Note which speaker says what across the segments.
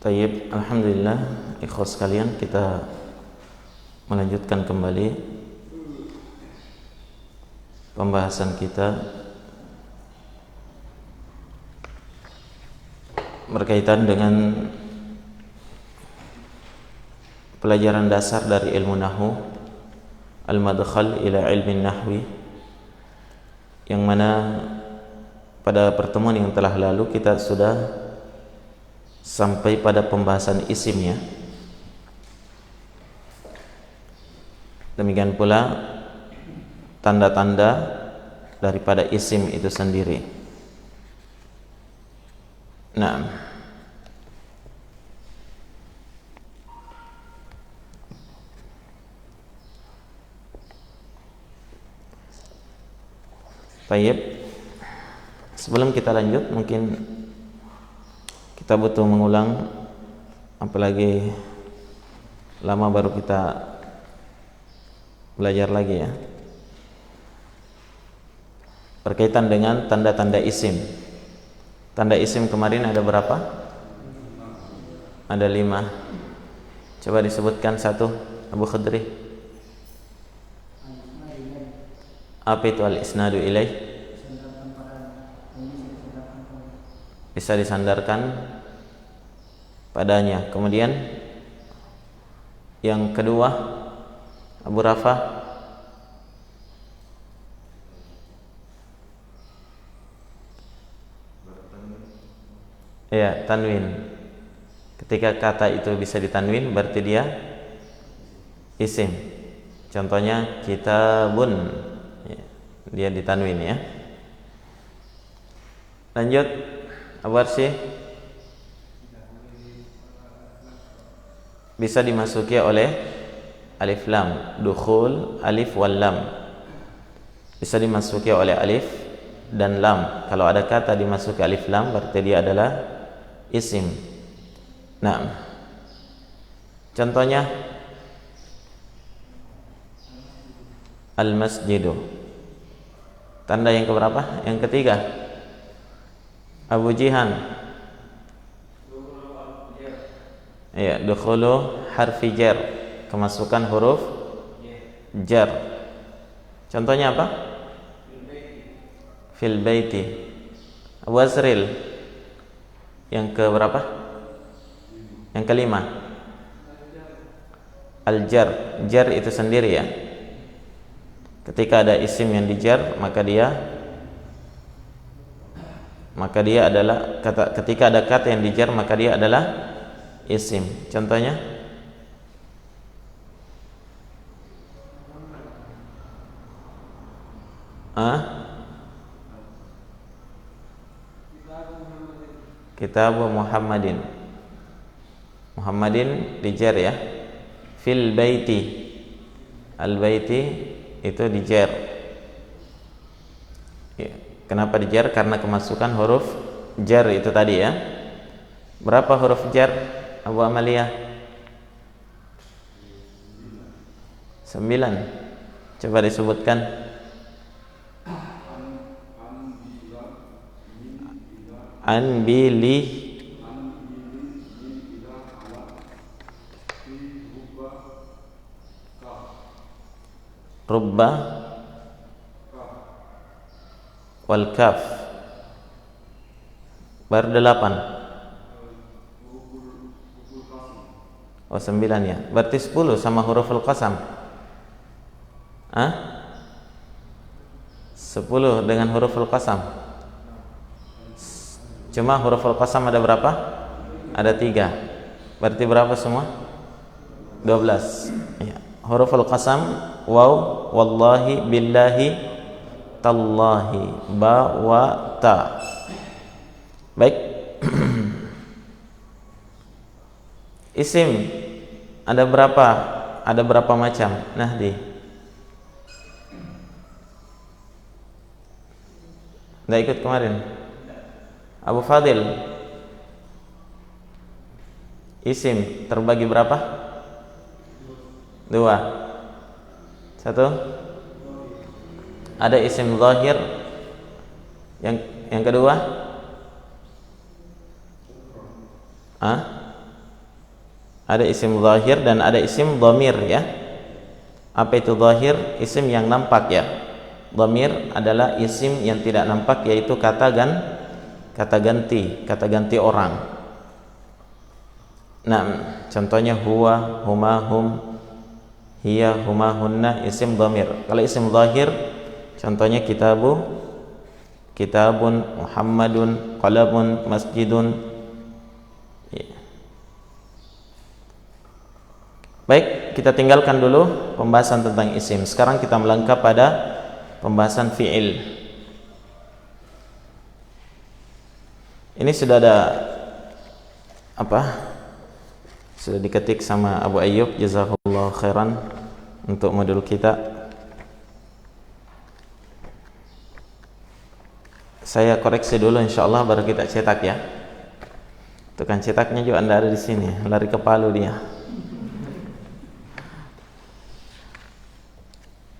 Speaker 1: Tayyib, alhamdulillah, ikhwas sekalian, kita melanjutkan kembali pembahasan kita berkaitan dengan pelajaran dasar dari ilmu nahwu, al-madkhal ila ilmi nahwi, yang mana pada pertemuan yang telah lalu kita sudah sampai pada pembahasan isimnya. Demikian pula tanda-tanda daripada isim itu sendiri. Nah, baik. Sebelum kita lanjut, mungkin kita butuh mengulang, apalagi lama baru kita belajar lagi ya, berkaitan dengan tanda-tanda isim. Tanda isim kemarin ada berapa? Ada 5. Coba disebutkan satu, Abu Khadri. Apa itu al-isnadu ilaih? Bisa disandarkan padanya. Kemudian yang kedua, Abu Rafa. Ya, tanwin. Ketika kata itu bisa ditanwin, berarti dia isim. Contohnya kitabun, ya, dia ditanwin ya. Lanjut, Abu Arsy. Bisa dimasuki oleh alif lam, dukhul alif wal lam. Bisa dimasuki oleh alif dan lam. Kalau ada kata dimasuki alif lam, berarti dia adalah isim. Nah, contohnya al-masjidu. Tanda yang keberapa? Yang ketiga, Abu Jihan. Ya, dukhulu harfi jar, kemasukan huruf jar. Contohnya apa? Fil baiti. Abu Azril. Yang ke berapa? Yang kelima. Al-jar. Jar itu sendiri ya. Ketika ada isim yang dijar, maka dia adalah ketika ada kata yang dijar, maka dia adalah isim. Contohnya Kitab Muhammadin. Muhammadin dijar ya. Fil baiti. Al-baiti itu dijar. Ya. Kenapa dijar? Karena kemasukan huruf jar itu tadi ya. Berapa huruf jar, Abu Amalia? 9. Coba disebutkan. Anbili, rubba, wal kaf. Baru 8. Oh 9 ya. Berarti 10 sama huruful qasam. 10 dengan huruful qasam. Cuma huruful qasam ada berapa? Ada 3. Berarti berapa semua? 12 ya. Huruful qasam, waw, wallahi, billahi, tallahi, ba, wa, ta. Baik. Isim ada berapa? Ada berapa macam? Nahdi. Nggak ikut kemarin? Abu Fadil. Isim terbagi berapa? 2. 1. Ada isim zahir. Yang kedua? Ada isim zahir dan ada isim dhamir ya. Apa itu zahir? Isim yang nampak ya. Dhamir adalah isim yang tidak nampak, yaitu kata ganti orang. Nah, contohnya huwa, huma, hum, hiya, huma, hunna, isim dhamir. Kalau isim zahir, contohnya kitabu, kitabun, muhammadun, qalamun, masjidun. Baik, kita tinggalkan dulu pembahasan tentang isim. Sekarang kita melangkah pada pembahasan fi'il. Ini sudah ada sudah diketik sama Abu Ayyub, jazakallahu khairan untuk modul kita. Saya koreksi dulu insyaallah, baru kita cetak ya. Tukang cetaknya juga Anda ada di sini, lari ke Palu dia.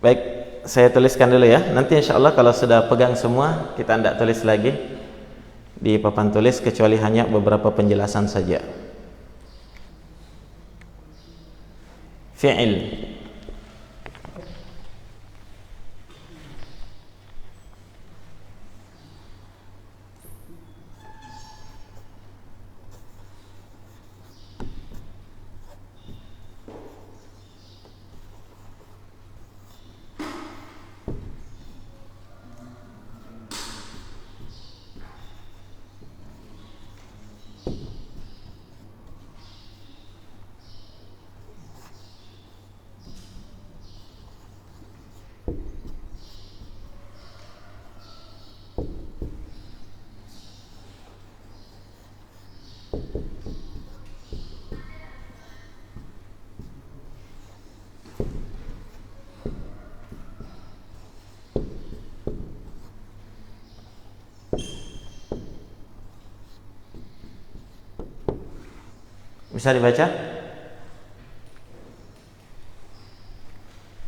Speaker 1: Baik, saya tuliskan dulu ya. Nanti insyaallah kalau sudah pegang semua, kita tidak tulis lagi di papan tulis, kecuali hanya beberapa penjelasan saja. Fi'il. Bisa dibaca?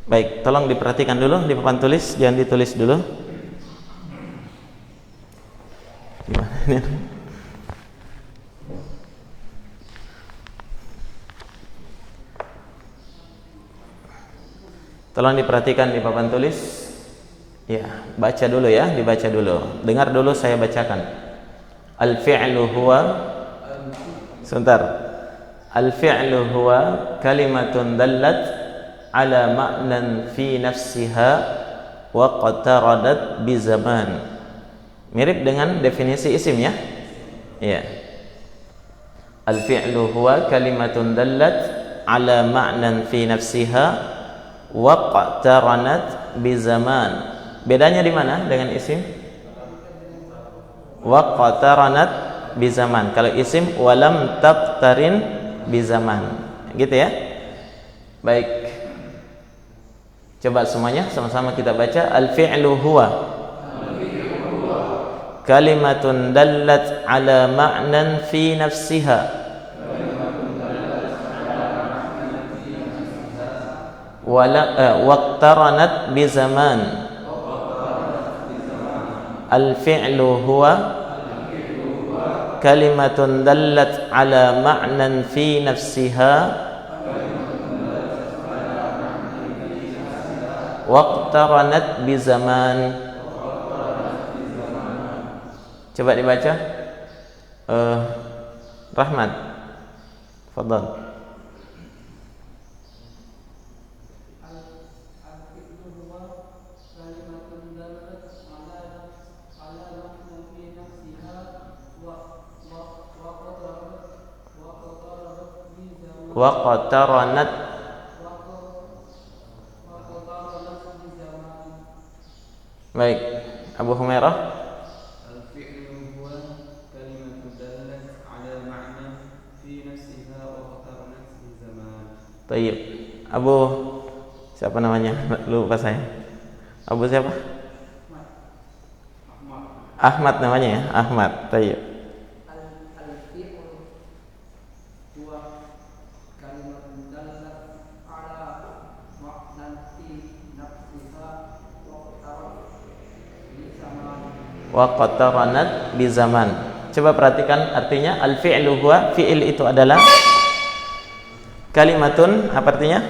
Speaker 1: Baik, tolong diperhatikan dulu di papan tulis, jangan ditulis dulu. Gimana ini? Tolong diperhatikan di papan tulis. Ya, baca dulu ya, dibaca dulu. Dengar dulu saya bacakan. Al-fi'lu huwa, sebentar. Al-fi'lu huwa kalimatun dallat ala ma'nan fi nafsiha wa qataradat bi zaman. Mirip dengan definisi isim ya. Ya. Al-fi'lu huwa kalimatun dallat ala ma'nan fi nafsiha wa qataranat bi zaman. Bedanya di mana dengan isim? Wa qataranat bi zaman. Kalau isim walam taqtarin bi zaman. Gitu ya. Baik. Coba semuanya sama-sama kita baca. Al-fi'lu huwa kalimatun dallat ala ma'nan fi nafsiha waqtaranat bi zaman. Al-fi'lu huwa kalimatun dallat ala ma'nan fi nafsiha waqtaranat bi zaman. Coba dibaca. Rahmat, fadhal. Waqtaranat. Baik, Abu Humairah.
Speaker 2: Al-fi'lu huwa kalimatun dallat ala ma'na fi nafsiha wa qataranat bi zaman.
Speaker 1: Tayyib. Abu siapa namanya? Lupa saya. Abu siapa? Ahmad namanya ya? Ahmad. Tayyib. Wa qataranat bi zaman. Coba perhatikan artinya. Al-fi'lu huwa, fi'il itu adalah Kalimatun apa artinya?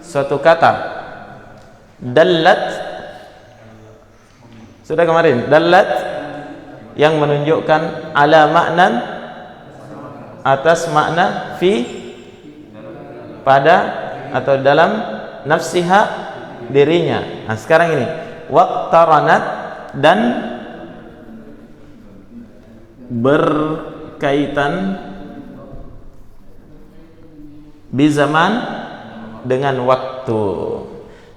Speaker 1: Suatu kata. Dallat, sudah kemarin, dallat yang menunjukkan ala maknan, atas makna, fi pada atau dalam, nafsiha dirinya. Nah, sekarang ini waqtaranat dan berkaitan bizaman dengan waktu.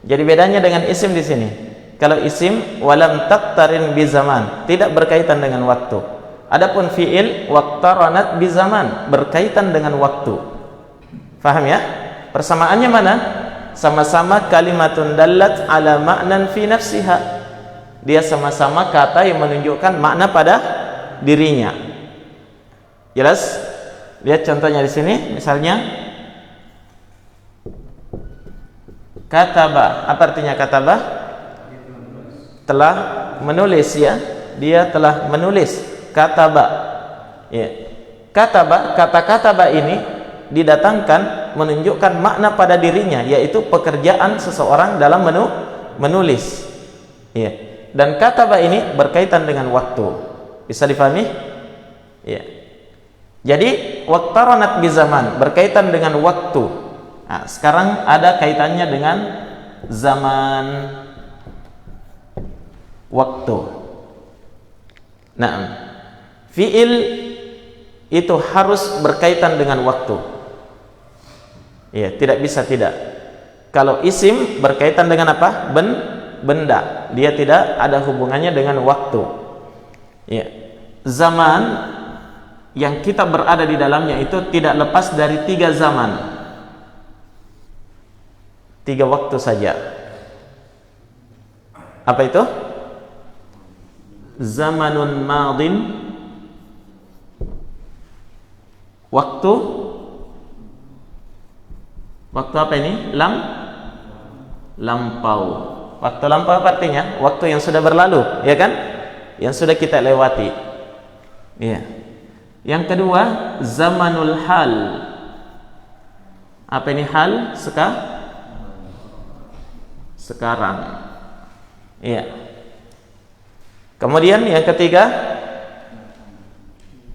Speaker 1: Jadi bedanya dengan isim di sini. Kalau isim walam taqtarin bizaman, tidak berkaitan dengan waktu. Adapun fiil waqtaranat bizaman, berkaitan dengan waktu. Faham ya? Persamaannya mana? Sama-sama kalimatun dallat ala ma'nan fi nafsiha. Dia sama-sama kata yang menunjukkan makna pada dirinya. Jelas? Lihat contohnya di sini, misalnya kataba. Apa artinya kataba? Telah menulis ya. Dia telah menulis. Kataba. Ya. Kataba, kata kataba ini didatangkan menunjukkan makna pada dirinya, yaitu pekerjaan seseorang dalam menulis. Ya. Dan kataba ini berkaitan dengan waktu. Bisa difahami? Ya. Jadi waqtaranat bizaman, berkaitan dengan waktu. Nah, sekarang ada kaitannya dengan zaman, waktu. Nah, fiil itu harus berkaitan dengan waktu. Ya, tidak bisa tidak. Kalau isim berkaitan dengan apa? Benda. Dia tidak ada hubungannya dengan waktu. Ya. Zaman yang kita berada di dalamnya itu tidak lepas dari 3 zaman. 3 waktu saja. Apa itu? Zamanun madin, waktu apa ini? Lampau. Waktu lampau apa artinya? Waktu yang sudah berlalu, ya kan? Yang sudah kita lewati. Iya. Yang kedua, zamanul hal. Apa ini hal? Sekarang. Iya. Kemudian yang ketiga,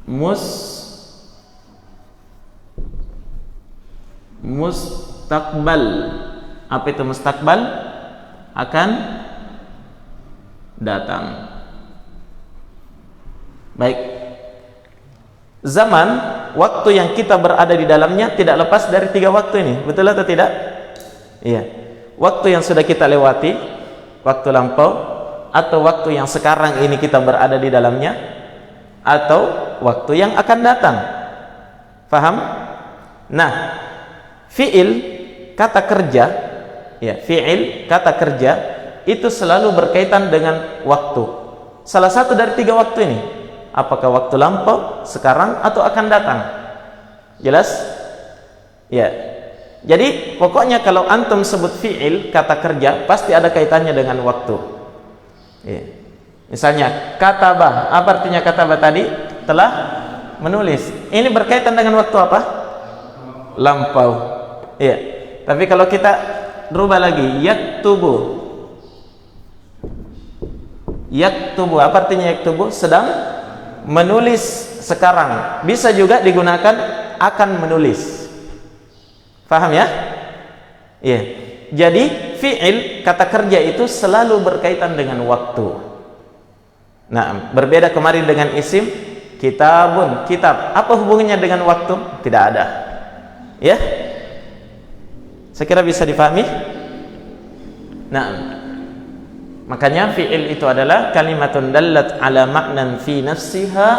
Speaker 1: mustaqbal. Apa itu mustaqbal? Akan datang. Baik. Zaman, waktu yang kita berada di dalamnya tidak lepas dari 3 waktu ini. Betul atau tidak? Iya. Waktu yang sudah kita lewati, waktu lampau, atau waktu yang sekarang ini kita berada di dalamnya, atau waktu yang akan datang. Faham? Nah, fiil kata kerja, ya, fiil kata kerja itu selalu berkaitan dengan waktu. Salah satu dari 3 waktu ini, apakah waktu lampau, sekarang, atau akan datang. Jelas? Ya. Jadi pokoknya kalau antum sebut fiil kata kerja pasti ada kaitannya dengan waktu. Ya. Misalnya kataba, apa artinya kataba tadi? Telah menulis. Ini berkaitan dengan waktu apa? Lampau. Iya. Tapi kalau kita rubah lagi, yaktubu. Yaktubu, apa artinya yaktubu? Sedang menulis sekarang. Bisa juga digunakan akan menulis. Faham ya? Iya. Jadi fi'il kata kerja itu selalu berkaitan dengan waktu. Nah, berbeda kemarin dengan isim kitabun, kitab. Apa hubungannya dengan waktu? Tidak ada. Ya? Saya kira bisa difahami? Nah, makanya fi'il itu adalah kalimatun dallat ala ma'nan fi nafsiha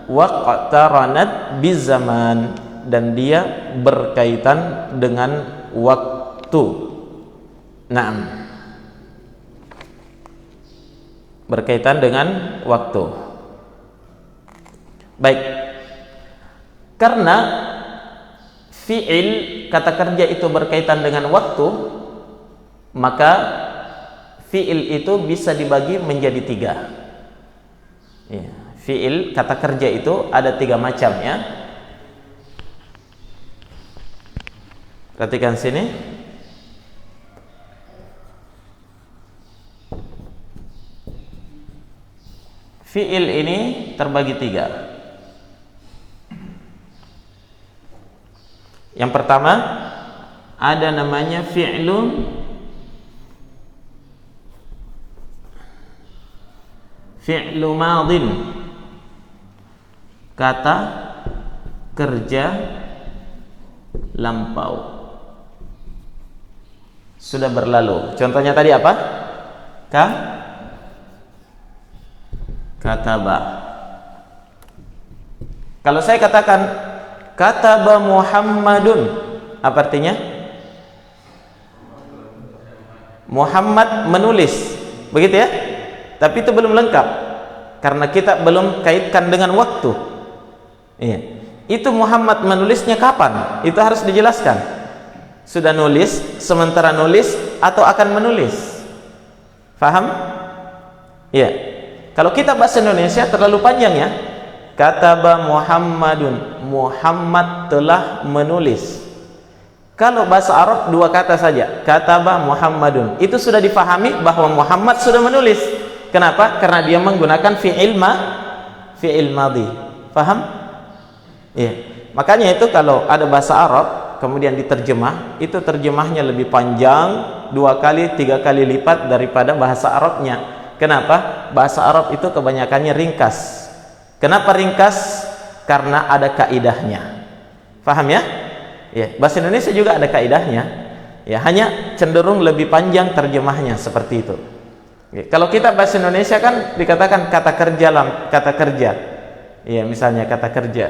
Speaker 1: wa qataranat bizaman, dan dia berkaitan dengan waktu. Naam. Berkaitan dengan waktu. Baik. Karena fi'il kata kerja itu berkaitan dengan waktu, maka fi'il itu bisa dibagi menjadi 3. Ya, fi'il kata kerja itu ada 3 macam ya. Perhatikan sini. Fi'il ini terbagi 3. Yang pertama ada namanya fi'lu madin, kata kerja lampau, sudah berlalu. Contohnya tadi apa? Kataba. Kalau saya katakan kataba Muhammadun, apa artinya? Muhammad menulis, begitu ya? Tapi itu belum lengkap karena kita belum kaitkan dengan waktu. Iya. Itu Muhammad menulisnya kapan? Itu harus dijelaskan. Sudah nulis, sementara nulis, atau akan menulis. Faham? Iya. Kalau kita bahasa Indonesia terlalu panjang ya. Kataba Muhammadun, Muhammad telah menulis. Kalau bahasa Arab 2 kata saja, kataba Muhammadun. Itu sudah difahami bahwa Muhammad sudah menulis. Kenapa? Karena dia menggunakan fi'il madhi. Faham? Iya. Makanya itu kalau ada bahasa Arab kemudian diterjemah, itu terjemahnya lebih panjang 2 kali 3 kali lipat daripada bahasa Arabnya. Kenapa? Bahasa Arab itu kebanyakannya ringkas. Kenapa ringkas? Karena ada kaidahnya. Faham ya? Ya, bahasa Indonesia juga ada kaidahnya. Ya, hanya cenderung lebih panjang terjemahnya seperti itu. Ya, kalau kita bahasa Indonesia kan dikatakan kata kerja. Ya, misalnya kata kerja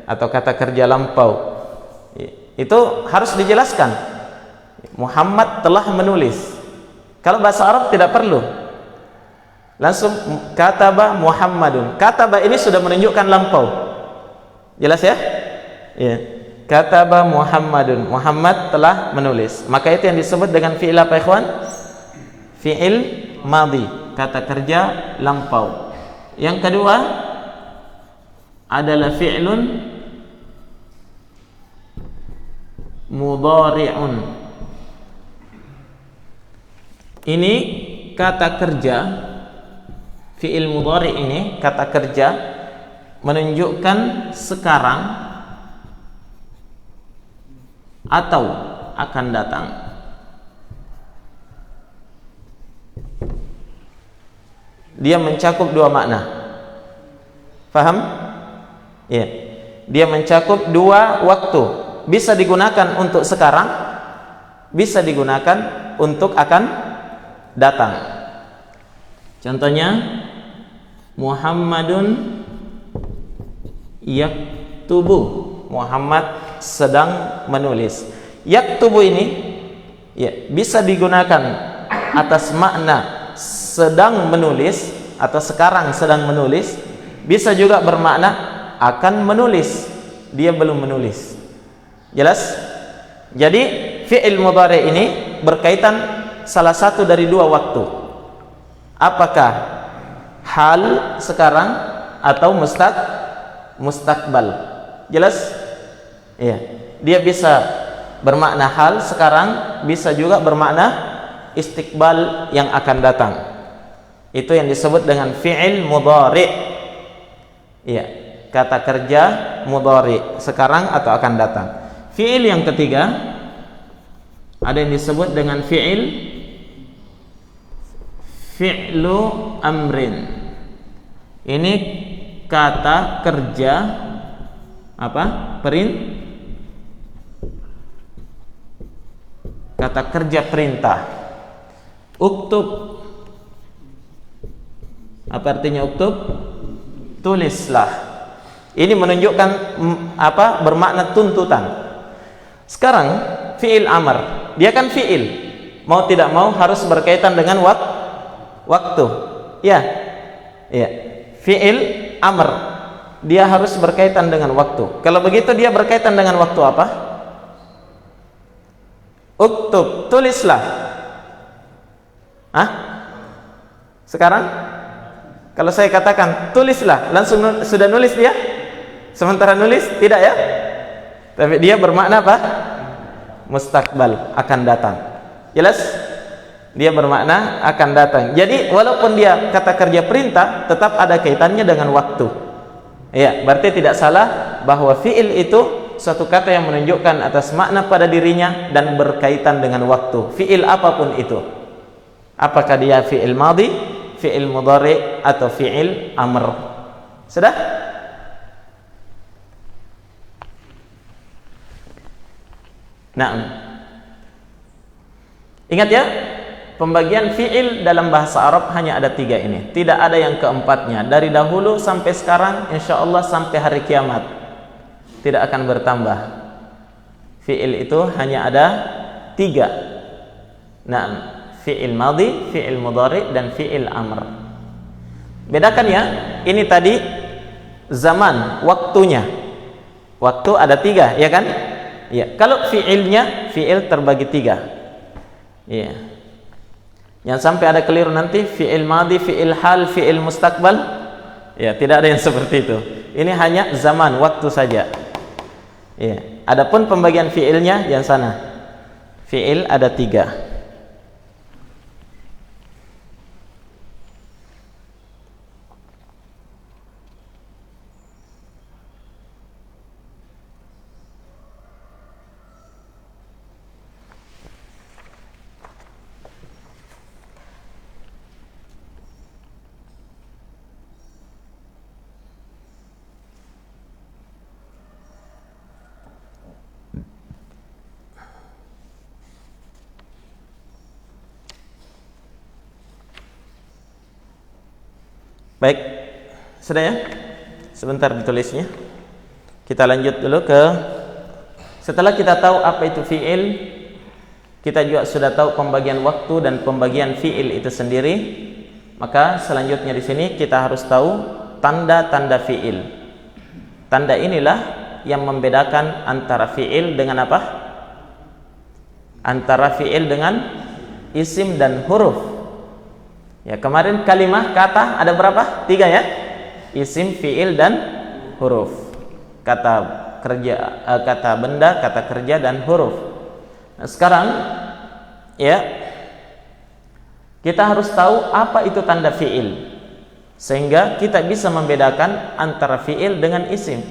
Speaker 1: atau kata kerja lampau. Ya, itu harus dijelaskan. Muhammad telah menulis. Kalau bahasa Arab tidak perlu. Langsung kataba Muhammadun. Kataba ini sudah menunjukkan lampau. Jelas ya? Ya. Kataba Muhammadun. Muhammad telah menulis. Maka itu yang disebut dengan fi'il apa, ikhwan? Fi'il madhi, kata kerja lampau. Yang kedua adalah fi'lun mudhari'un. Ini kata kerja, fi'il mudhari' ini kata kerja menunjukkan sekarang atau akan datang. Dia mencakup 2 makna. Faham? Ya. Dia mencakup 2 waktu. Bisa digunakan untuk sekarang, bisa digunakan untuk akan datang. Contohnya Muhammadun yaktubu. Muhammad sedang menulis. Yaktubu ini ya bisa digunakan atas makna sedang menulis atau sekarang sedang menulis, bisa juga bermakna akan menulis, dia belum menulis. Jelas? Jadi fi'il mudhari ini berkaitan salah satu dari 2 waktu. Apakah hal sekarang atau mustaqbal? Jelas? Iya. Dia bisa bermakna hal sekarang, bisa juga bermakna istiqbal yang akan datang. Itu yang disebut dengan fi'il mudhari'. Iya, kata kerja mudhari', sekarang atau akan datang. Fi'il yang ketiga ada yang disebut dengan fi'lu amrin. Ini kata kerja apa? Kata kerja perintah. Uktub. Apa artinya uktub? Tulislah. Ini menunjukkan apa? Bermakna tuntutan. Sekarang fi'il amr, dia kan fi'il. Mau tidak mau harus berkaitan dengan waktu. Ya. Ya. Fi'il amr, dia harus berkaitan dengan waktu. Kalau begitu dia berkaitan dengan waktu apa? Uktub, tulislah. Sekarang kalau saya katakan tulislah, langsung sudah nulis dia? Sementara nulis tidak ya? Tapi dia bermakna apa? mustakbal, akan datang. Jelas? Dia bermakna akan datang. Jadi walaupun dia kata kerja perintah, tetap ada kaitannya dengan waktu. Ya, berarti tidak salah bahwa fi'il itu suatu kata yang menunjukkan atas makna pada dirinya dan berkaitan dengan waktu. Fi'il apapun itu. Apakah dia fi'il madhi, fi'il mudhari, atau fi'il amr. Sudah? Nah, ingat ya, pembagian fi'il dalam bahasa Arab hanya ada 3 ini. Tidak ada yang keempatnya. Dari dahulu sampai sekarang, insya Allah sampai hari kiamat, tidak akan bertambah. Fi'il itu hanya ada 3. Nah, fi'il madhi, fi'il mudhari, dan fi'il amr. Bedakan ya, ini tadi zaman, waktunya. Waktu ada 3, ya kan? Ya, kalau fi'ilnya, fi'il terbagi 3. Ya. Jangan sampai ada keliru nanti fi'il madhi, fi'il hal, fi'il mustakbal. Ya, tidak ada yang seperti itu. Ini hanya zaman, waktu saja. Ya. Adapun pembagian fi'ilnya yang sana. Fi'il ada 3. Baik, sudah ya? Sebentar ditulisnya. Kita lanjut dulu ke, setelah kita tahu apa itu fi'il, kita juga sudah tahu pembagian waktu dan pembagian fi'il itu sendiri. Maka selanjutnya di sini kita harus tahu tanda-tanda fi'il. Tanda inilah yang membedakan antara fi'il dengan apa? Antara fi'il dengan isim dan huruf. Ya, kemarin kalimah, kata ada berapa? 3 ya? Isim, fi'il, dan huruf. Kata kerja, kata benda, kata kerja, dan huruf. Nah, sekarang ya, kita harus tahu apa itu tanda fi'il, sehingga kita bisa membedakan antara fi'il dengan isim.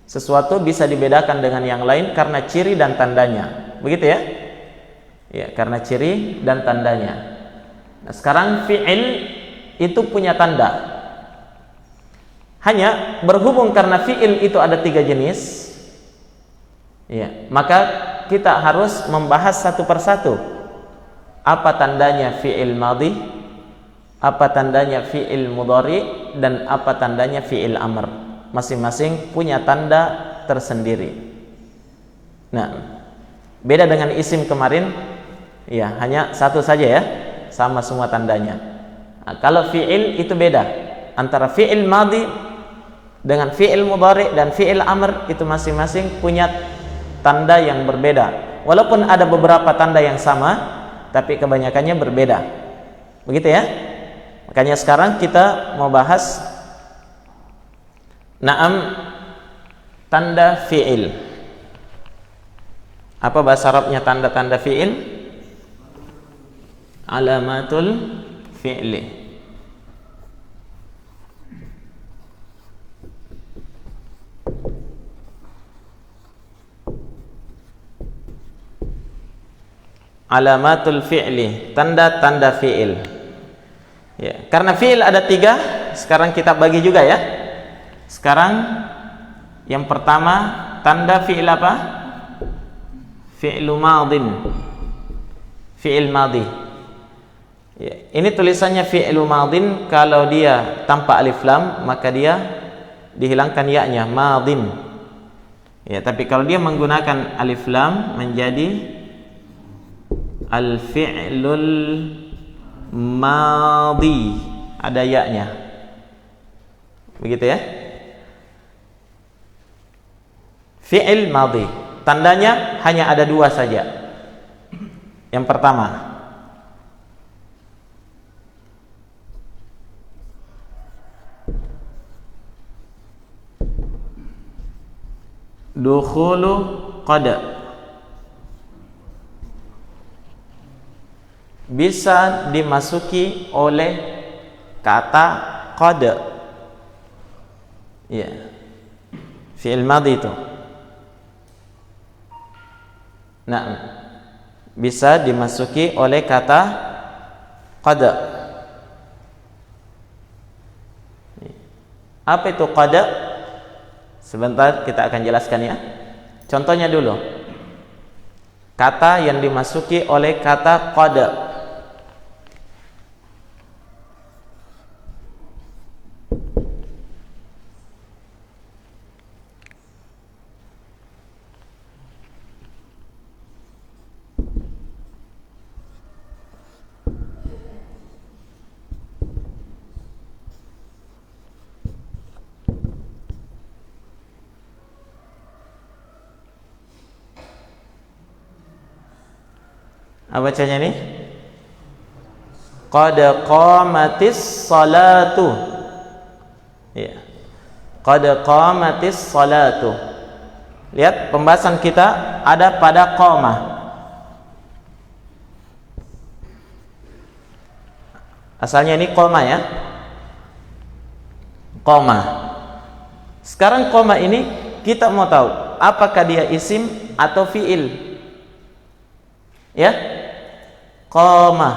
Speaker 1: Sesuatu bisa dibedakan dengan yang lain karena ciri dan tandanya. Begitu ya? Ya, karena ciri dan tandanya. Nah, sekarang fi'il itu punya tanda. Hanya berhubung karena fi'il itu ada 3 jenis, ya, maka kita harus membahas satu persatu. Apa tandanya fi'il madhi, apa tandanya fi'il mudhari, dan apa tandanya fi'il amr. Masing-masing punya tanda tersendiri. Nah, beda dengan isim kemarin, ya, hanya satu saja ya, sama semua tandanya. Nah, kalau fi'il itu beda. Antara fi'il madhi dengan fi'il mudhari dan fi'il amr itu masing-masing punya tanda yang berbeda. Walaupun ada beberapa tanda yang sama, tapi kebanyakannya berbeda. Begitu ya? Makanya sekarang kita mau bahas tanda fi'il. Apa bahasa Arabnya tanda-tanda fi'il? Alamatul fi'li. Alamatul fi'li, tanda-tanda fi'il. Ya, karena fi'il ada 3, sekarang kita bagi juga ya. Sekarang yang pertama, tanda fi'il apa? Fi'lu madhin. Fi'il madhi. Ya, ini tulisannya fi'lu madhin. Kalau dia tanpa alif lam, maka dia dihilangkan ya-nya, madhin. Ya, tapi kalau dia menggunakan alif lam, menjadi al-fi'lul madhi, ada ya-nya. Begitu ya? Fi'il madhi. Tandanya hanya ada 2 saja. Yang pertama, dukhulu qad. bisa dimasuki oleh kata qad. Ya. Fi'il madhi itu. Nah, bisa dimasuki oleh kata qad. Apa itu qad? Sebentar kita akan jelaskan ya. Contohnya dulu. Kata yang dimasuki oleh kata qad. Apa bacanya ini? Qad qamatis salatu. Ya. Qad qamatis salatu. Lihat pembahasan kita ada pada qama. Asalnya ini qama ya. Qama. Sekarang qama ini kita mau tahu apakah dia isim atau fi'il. Ya? Qama,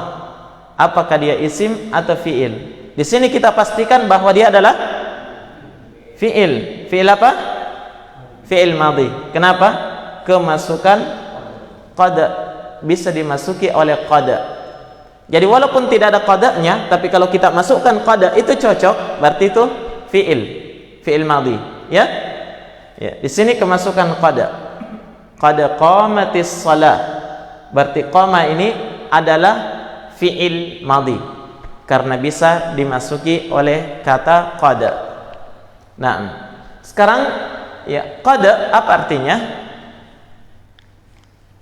Speaker 1: apakah dia isim atau fi'il? Di sini kita pastikan bahwa dia adalah fi'il. Fi'il apa? Fi'il madhi. Kenapa? Kemasukan qad, bisa dimasuki oleh qad. Jadi walaupun tidak ada qadanya, tapi kalau kita masukkan qad itu cocok, berarti itu fi'il, fi'il madhi. Ya? Ya, di sini kemasukan qad. Qad qamatis shalah. Berarti qama ini adalah fi'il madhi karena bisa dimasuki oleh kata qad. Nah, sekarang ya qad apa artinya?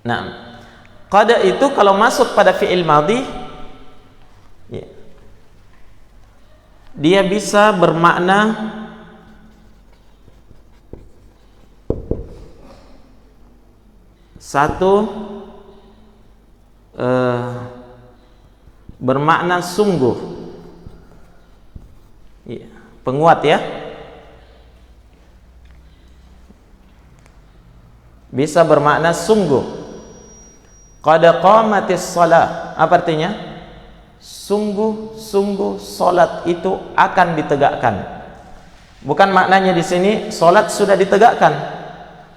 Speaker 1: Nah, qad itu kalau masuk pada fi'il madhi ya, dia bisa bermakna satu, bermakna sungguh, ya, penguat ya, bisa bermakna sungguh. Qad qamatis shalah, apa artinya? Sungguh-sungguh salat itu akan ditegakkan. Bukan maknanya di sini salat sudah ditegakkan.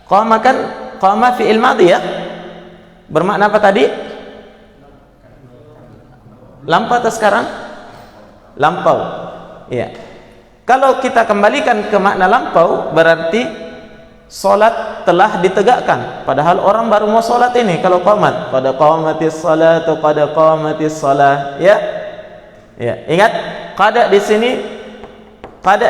Speaker 1: Qama kan qama fi'il madhi ya. Bermakna apa tadi? Lampau atau sekarang? Lampau. Ya. Kalau kita kembalikan ke makna lampau, berarti solat telah ditegakkan. Padahal orang baru mau solat ini. Kalau qamat, qad qamatis salatu, qad qamatis salah. Ya. Ya. Ingat, qad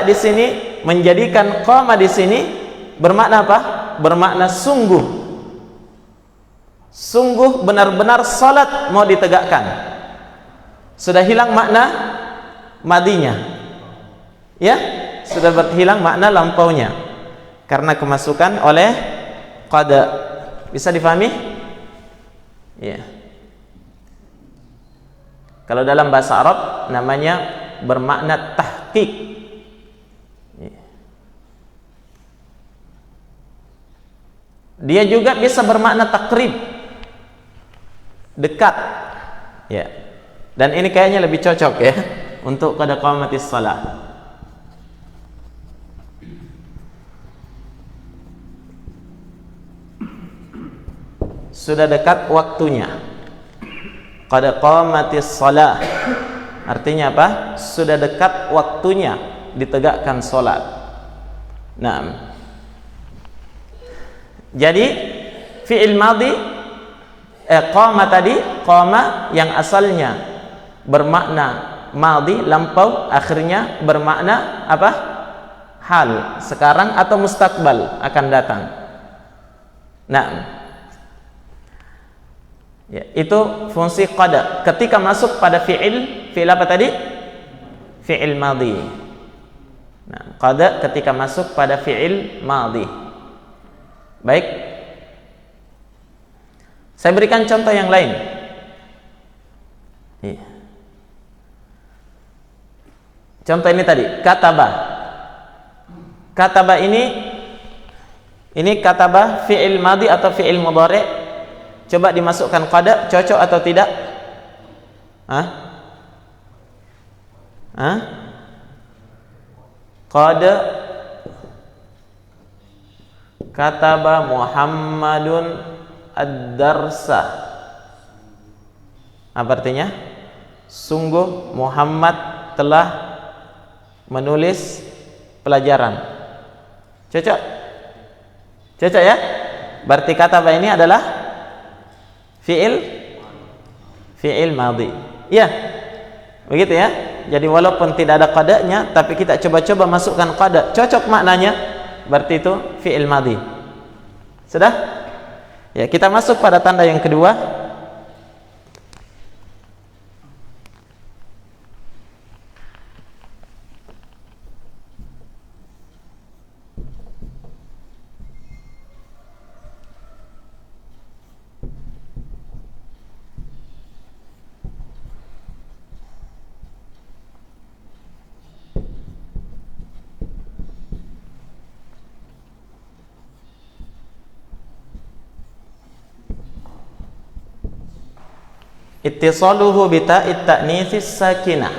Speaker 1: di sini menjadikan qama di sini bermakna apa? Bermakna sungguh. Sungguh benar-benar salat mau ditegakkan. Sudah hilang makna madinya, ya, sudah berhilang makna lampaunya karena kemasukan oleh qad. Bisa difahami? Ya. Kalau dalam bahasa Arab namanya bermakna tahqiq. Ya. Dia juga bisa bermakna takrib, dekat. Ya. Dan ini kayaknya lebih cocok ya untuk qad qamatis shalah. Sudah dekat waktunya. Qad qamatis shalah. Artinya apa? Sudah dekat waktunya ditegakkan salat. Nah. Jadi fi'il madhi qama tadi, qama yang asalnya bermakna madhi lampau, akhirnya bermakna apa? Hal, sekarang atau mustaqbal akan datang. Nah, ya, itu fungsi qad ketika masuk pada fi'il apa tadi? Fi'il madhi. Nah, qad ketika masuk pada fi'il madhi. Baik, saya berikan contoh yang lain. Iya. Contoh ini tadi, kataba. Kataba ini kataba fi'il madhi atau fi'il mudhari'? Coba dimasukkan qada, cocok atau tidak? Hah? Hah? Qada kataba Muhammadun ad-darsa. Apa artinya? Sungguh Muhammad telah menulis pelajaran. Cocok? Cocok ya? Berarti kataba ini adalah fi'il madhi. Iya. Begitu ya? Jadi walaupun tidak ada qadanya, tapi kita coba-coba masukkan qada, cocok maknanya, berarti itu fi'il madhi. Sudah? Ya, kita masuk pada tanda yang kedua. Ittisaluhu bita'it ta'nitsis sakinah.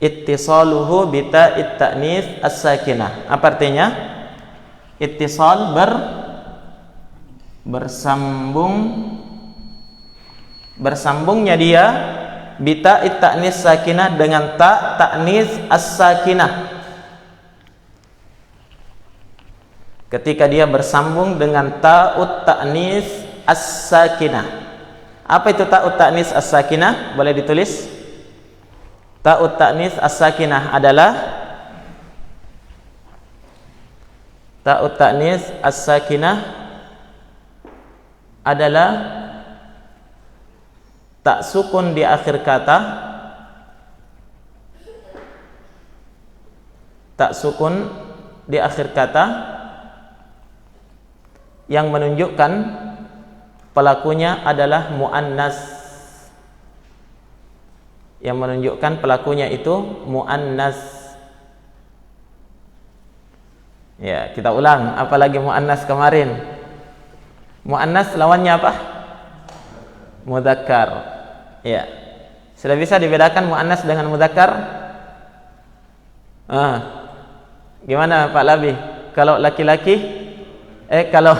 Speaker 1: Ittisaluhu bita'it ta'nits as-sakinah. Apa artinya? Ittisal bersambungnya dia bita'it ta'nits sakinah dengan ta ta'nits as-sakinah. Ketika dia bersambung dengan ta'ut ta'nits as-sakinah. Apa itu ta'ut ta'nis as-sakinah? Boleh ditulis? Ta'ut ta'nis as-sakinah adalah ta'ut ta'nis as-sakinah adalah tak sukun di akhir kata, tak sukun di akhir kata yang menunjukkan pelakunya adalah muannas, yang menunjukkan pelakunya itu muannas. Ya, kita ulang, apalagi muannas kemarin. Muannas lawannya apa? Mudzakkar. Ya. Sudah bisa dibedakan muannas dengan mudzakkar? Gimana Pak Labi? Kalau laki-laki kalau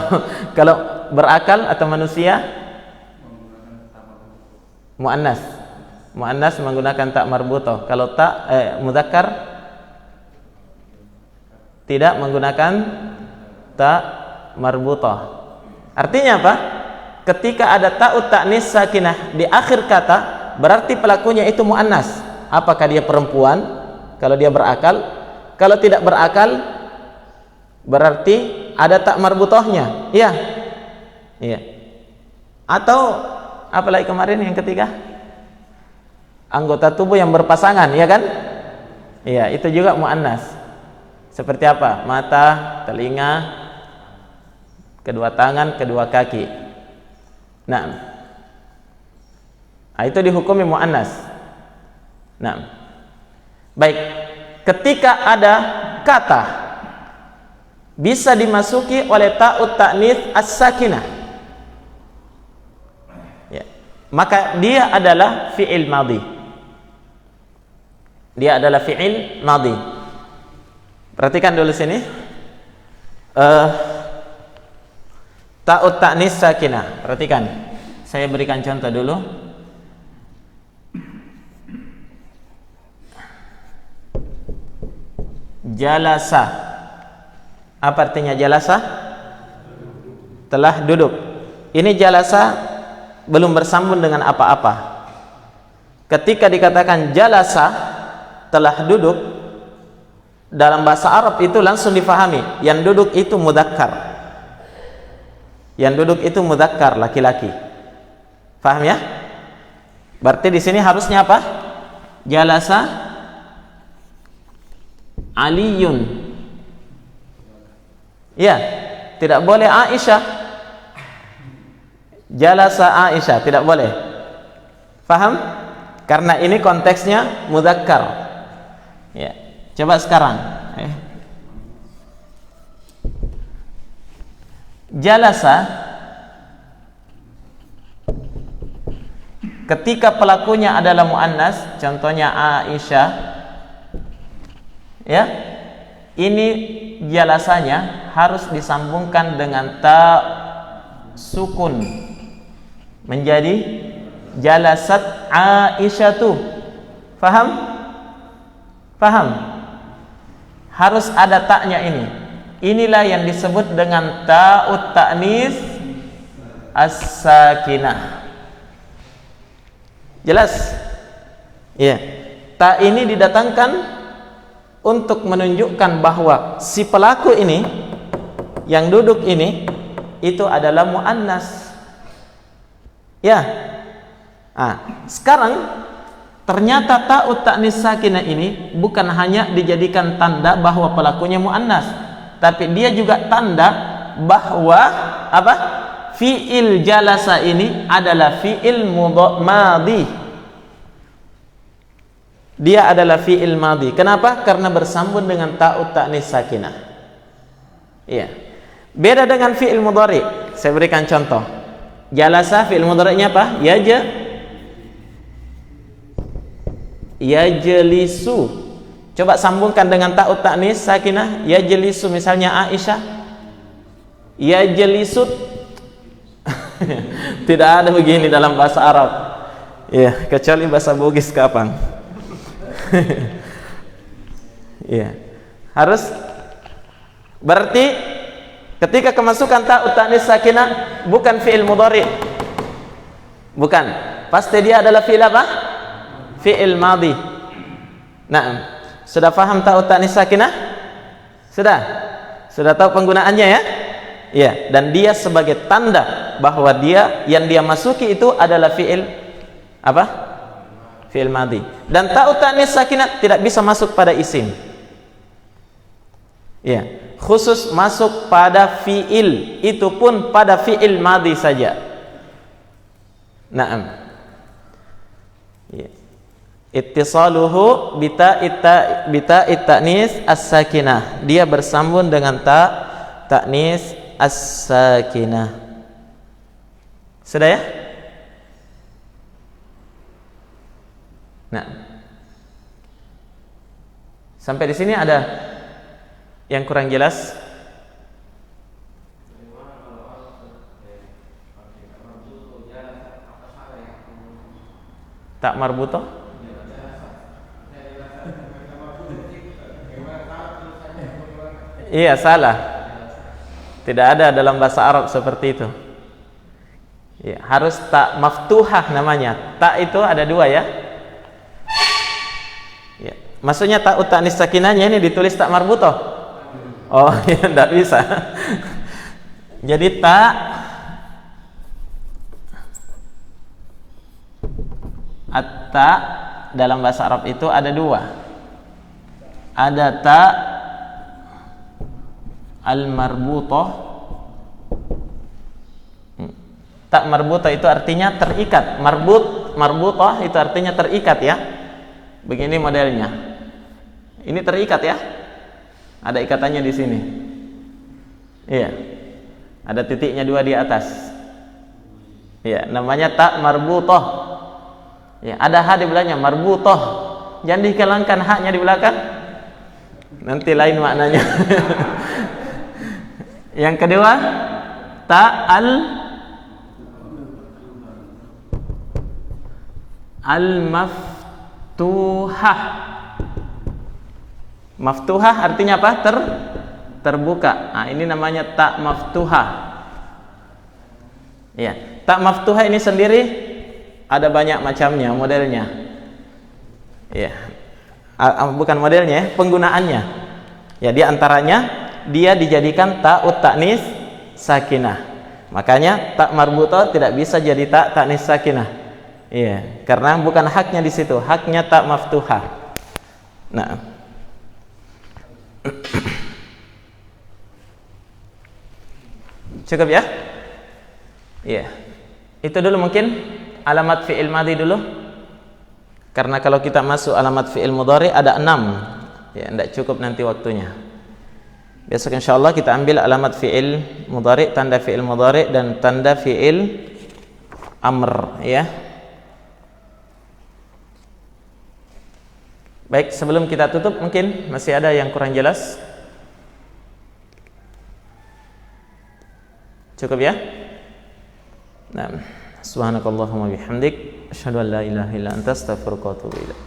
Speaker 1: berakal atau manusia muannas menggunakan tak marbutoh. Kalau tak mudzakkar tidak menggunakan tak marbutoh. Artinya apa? Ketika ada ta'ut ta'nis sakinah di akhir kata, berarti pelakunya itu muannas. Apakah dia perempuan kalau dia berakal? Kalau tidak berakal berarti ada tak marbutohnya. Iya. Iya. Atau apalagi kemarin yang ketiga? Anggota tubuh yang berpasangan, ya kan? Iya, itu juga muannas. Seperti apa? Mata, telinga, kedua tangan, kedua kaki. Nah, itu dihukumi muannas. Nah, baik. Ketika ada kata bisa dimasuki oleh ta'ut ta'nits as-sakinah, maka dia adalah fi'il madhi. Dia adalah fi'il madhi. Perhatikan dulu sini. Ta'ut ta'nis sakinah. Perhatikan. Saya berikan contoh dulu. Jalasa. Apa artinya jalasa? Telah duduk. Ini jalasa belum bersambung dengan apa-apa. Ketika dikatakan jalasa, telah duduk, dalam bahasa Arab itu langsung difahami, yang duduk itu mudzakkar. Yang duduk itu mudzakkar, laki-laki. Paham ya? Berarti di sini harusnya apa? Jalasa Aliyun. Ya, tidak boleh Aisyah. Jalasa Aisyah, tidak boleh. Paham? Karena ini konteksnya mudzakkar. Ya. Coba sekarang. Jalasa, ketika pelakunya adalah muannas, contohnya Aisyah, ya, ini jalasanya harus disambungkan dengan ta sukun menjadi jalasat Aisyatu. Paham? Paham? Harus ada taknya ini. Inilah yang disebut dengan ta'ut ta'nis as-sakinah. Jelas? Iya. Ta ini didatangkan untuk menunjukkan bahwa si pelaku ini yang duduk ini itu adalah muannas. Ya. Sekarang ternyata ta'ut ta'nis sakinah ini bukan hanya dijadikan tanda bahwa pelakunya muannas, tapi dia juga tanda bahwa apa? Fi'il jalasa ini adalah fi'il madhi. Dia adalah fi'il madhi. Kenapa? Karena bersambung dengan ta'ut ta'nis sakinah. Iya. Beda dengan fi'il mudhari. Saya berikan contoh. Jalasa fi'il mudhari'nya apa? Yajlisu. Coba sambungkan dengan ta'ut ta'nis sakinah. Yajlisu misalnya Aisyah. Yajlisut. Tidak ada begini dalam bahasa Arab. Ya, kecuali bahasa Bugis kapan. Ya. Harus berarti ketika kemasukan ta'ut ta'nis sakinah bukan fi'il mudhari. Bukan. Pasti dia adalah fi'il apa? Fi'il madhi. Nah, sudah paham ta'ut ta'nis sakinah? Sudah tahu penggunaannya ya? Ya, dan dia sebagai tanda bahwa dia yang dia masuki itu adalah fi'il apa? Fi'il madhi. Dan ta'ut ta'nis sakinah tidak bisa masuk pada isim. Ya, khusus masuk pada fi'il, itu pun pada fi'il madhi saja. Naam. Ya. Ittisaluhu bita'it ta'nis as-sakinah. Dia bersambung dengan ta'nis as-sakinah. Sudah ya? Nah. Sampai di sini ada yang kurang jelas? Tak marbutoh? Iya, salah. Tidak ada dalam bahasa Arab seperti itu. Ya, harus tak maftuhah namanya. Tak itu ada dua ya. Ya. Maksudnya ta'ut ta'nis sakinahnya ini ditulis tak marbutoh. Oh, ya tidak bisa. Jadi tak at-ta dalam bahasa Arab itu ada dua. Ada ta al-marbutoh. Tak marbutoh itu artinya terikat. Marbutoh itu artinya terikat ya. Begini modelnya. Ini terikat ya. Ada ikatannya di sini. Iya. Ada titiknya dua di atas. Iya, namanya tak marbutoh. Ya, ada ha di belakangnya, marbutoh. Jangan dihilangkan haknya di belakang. Nanti lain maknanya. Yang kedua, al-maftuhah. Maftuhah artinya apa? Terbuka. Nah, ini namanya tak maftuhah. Ya, tak maftuhah ini sendiri ada banyak macamnya, modelnya. Ya. Bukan modelnya, penggunaannya. Ya, di antaranya dia dijadikan ta'ut ta'nis sakinah. Makanya tak marbutoh tidak bisa jadi tak ta'nis sakinah. Iya, karena bukan haknya di situ, haknya tak maftuhah. Nah. Cukup ya? Iya. Itu dulu mungkin alamat fi'il madhi dulu. Karena kalau kita masuk alamat fi'il mudhari ada 6. Ya, tidak cukup nanti waktunya. Besok insyaallah kita ambil alamat fi'il mudhari, tanda fi'il mudhari dan tanda fi'il amr, ya. Baik, sebelum kita tutup mungkin masih ada yang kurang jelas. Cukup ya? Nah, subhanakallahumma bihamdik asyhadu an la ilaha illa anta astaghfiruka wa atubu ilaik.